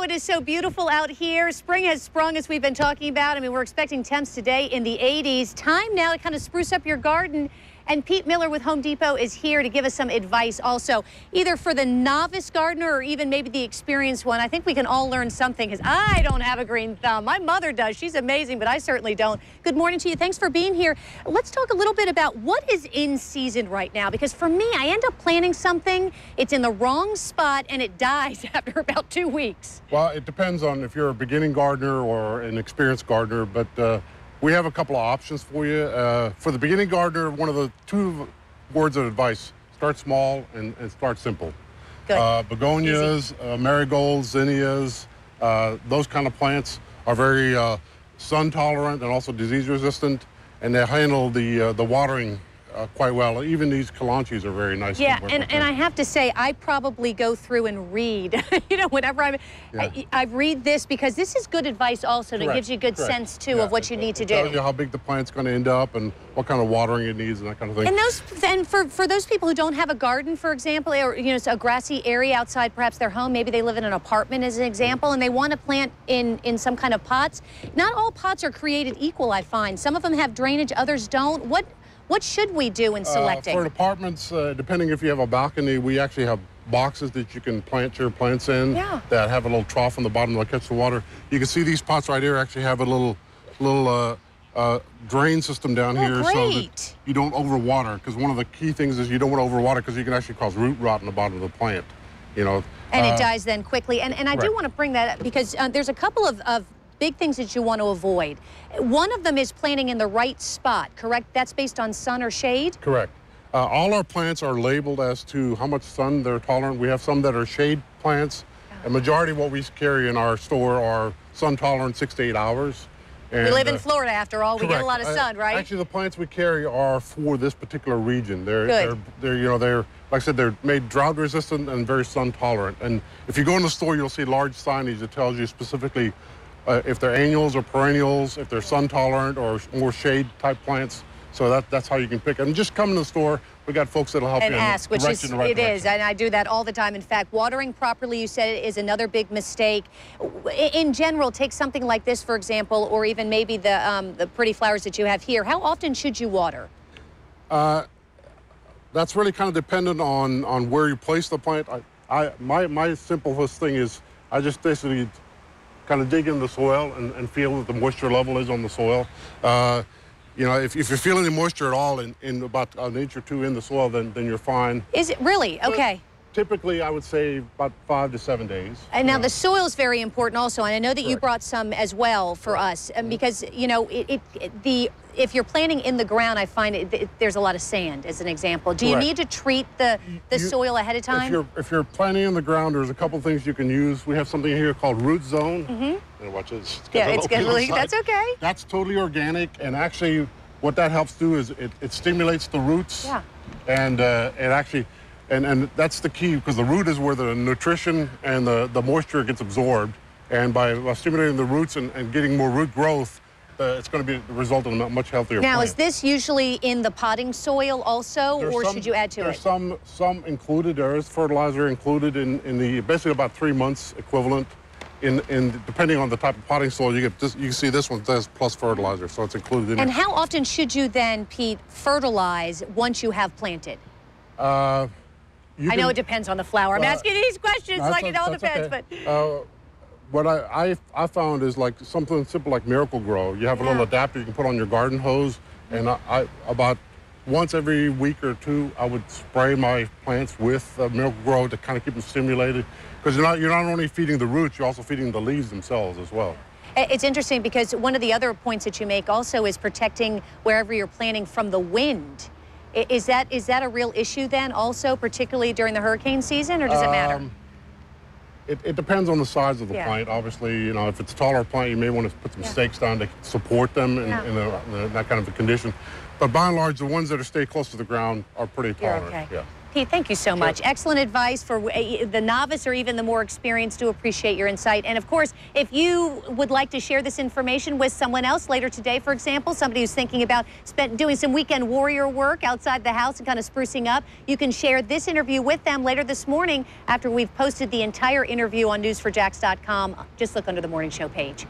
Oh, it is so beautiful out here. Spring has sprung, as we've been talking about. I mean, we're expecting temps today in the 80s. Time now to kind of spruce up your garden. And Pete Miller with Home Depot is here to give us some advice also, either for the novice gardener or even maybe the experienced one. I think we can all learn something because I don't have a green thumb. My mother does. She's amazing, but I certainly don't. Good morning to you. Thanks for being here. Let's talk a little bit about what is in season right now, because for me, I end up planting something, it's in the wrong spot, and it dies after about 2 weeks. Well, it depends on if you're a beginning gardener or an experienced gardener, but we have a couple of options for you. For the beginning gardener, one of the 2 words of advice: start small and start simple. Good. Begonias, marigolds, zinnias, those kind of plants are very sun tolerant and also disease resistant, and they handle the watering quite well. Even these kalanchis are very nice. Yeah, and I have to say, I probably go through and read, you know, whenever I read this, because this is good advice also. It gives you good sense, too, of what you need to do. Tells you how big the plant's going to end up and what kind of watering it needs and that kind of thing. And for those people who don't have a garden, for example, or, you know, a grassy area outside perhaps their home, maybe they live in an apartment as an example, and they want to plant in some kind of pots. Not all pots are created equal, I find. Some of them have drainage, others don't. What should we do in selecting? For apartments, depending if you have a balcony, we actually have boxes that you can plant your plants in that have a little trough on the bottom that'll catch the water. You can see these pots right here actually have a little drain system down here so that you don't overwater, because one of the key things is you don't want to overwater because you can actually cause root rot in the bottom of the plant, you know. And it dies then quickly. And I do want to bring that up because there's a couple of big things that you want to avoid. One of them is planting in the right spot, correct? That's based on sun or shade? Correct. All our plants are labeled as to how much sun they're tolerant. We have some that are shade plants. A majority of what we carry in our store are sun tolerant 6 to 8 hours. And, we live in Florida, after all. We get a lot of sun, right? Actually, the plants we carry are for this particular region. They're like I said, they're made drought resistant and very sun tolerant. And if you go in the store, you'll see large signage that tells you specifically if they're annuals or perennials, if they're sun tolerant or more shade type plants. So that's how you can pick it. And just come to the store. We got folks that'll help you and ask, which is in the right it direction. is, and I do that all the time. In fact, watering properly, you said, is another big mistake. In general, take something like this, for example, or even maybe the pretty flowers that you have here. How often should you water? That's really kind of dependent on where you place the plant. My simplest thing is I just basically kind of dig in the soil and feel what the moisture level is on the soil. You know, if you're feeling any moisture at all in about an inch or 2 in the soil, then you're fine. Is it really? Okay. Typically, I would say about 5 to 7 days. And now the soil is very important also, and I know that you brought some as well for us, because, you know, if you're planting in the ground, I find there's a lot of sand, as an example. Do you need to treat the soil ahead of time? If you're planting in the ground, there's a couple things you can use. We have something here called Root Zone. And watch this. It's good. That's okay. That's totally organic, and actually, what that helps do is it stimulates the roots. Yeah. And it actually. And that's the key, because the root is where the nutrition and the moisture gets absorbed. And by stimulating the roots and getting more root growth, it's going to result in a much healthier plant. Now, is this usually in the potting soil also, or should you add to it? There's some included. There is fertilizer included in the basically about 3 months equivalent. In depending on the type of potting soil, you can see this one says plus fertilizer, so it's included in it. And how often should you then, Pete, fertilize once you have planted? I know it depends on the flower. I'm asking these questions like it all depends. Okay. But what I found is like something simple like Miracle-Gro. You have a little adapter you can put on your garden hose, and I about once every week or 2, I would spray my plants with Miracle-Gro to kind of keep them stimulated, because you're not only feeding the roots, you're also feeding the leaves themselves as well. It's interesting because one of the other points that you make also is protecting wherever you're planting from the wind. Is that a real issue then also, particularly during the hurricane season, or does it matter? It depends on the size of the plant. Obviously, you know, if it's a taller plant, you may want to put some stakes down to support them in that kind of a condition. But by and large, the ones that stay close to the ground are pretty tolerant. Okay. Yeah. Pete, thank you so much. Excellent advice for the novice or even the more experienced. Do appreciate your insight. And of course, if you would like to share this information with someone else later today, for example, somebody who's thinking about doing some weekend warrior work outside the house and kind of sprucing up, you can share this interview with them later this morning after we've posted the entire interview on news4jax.com. Just look under the morning show page.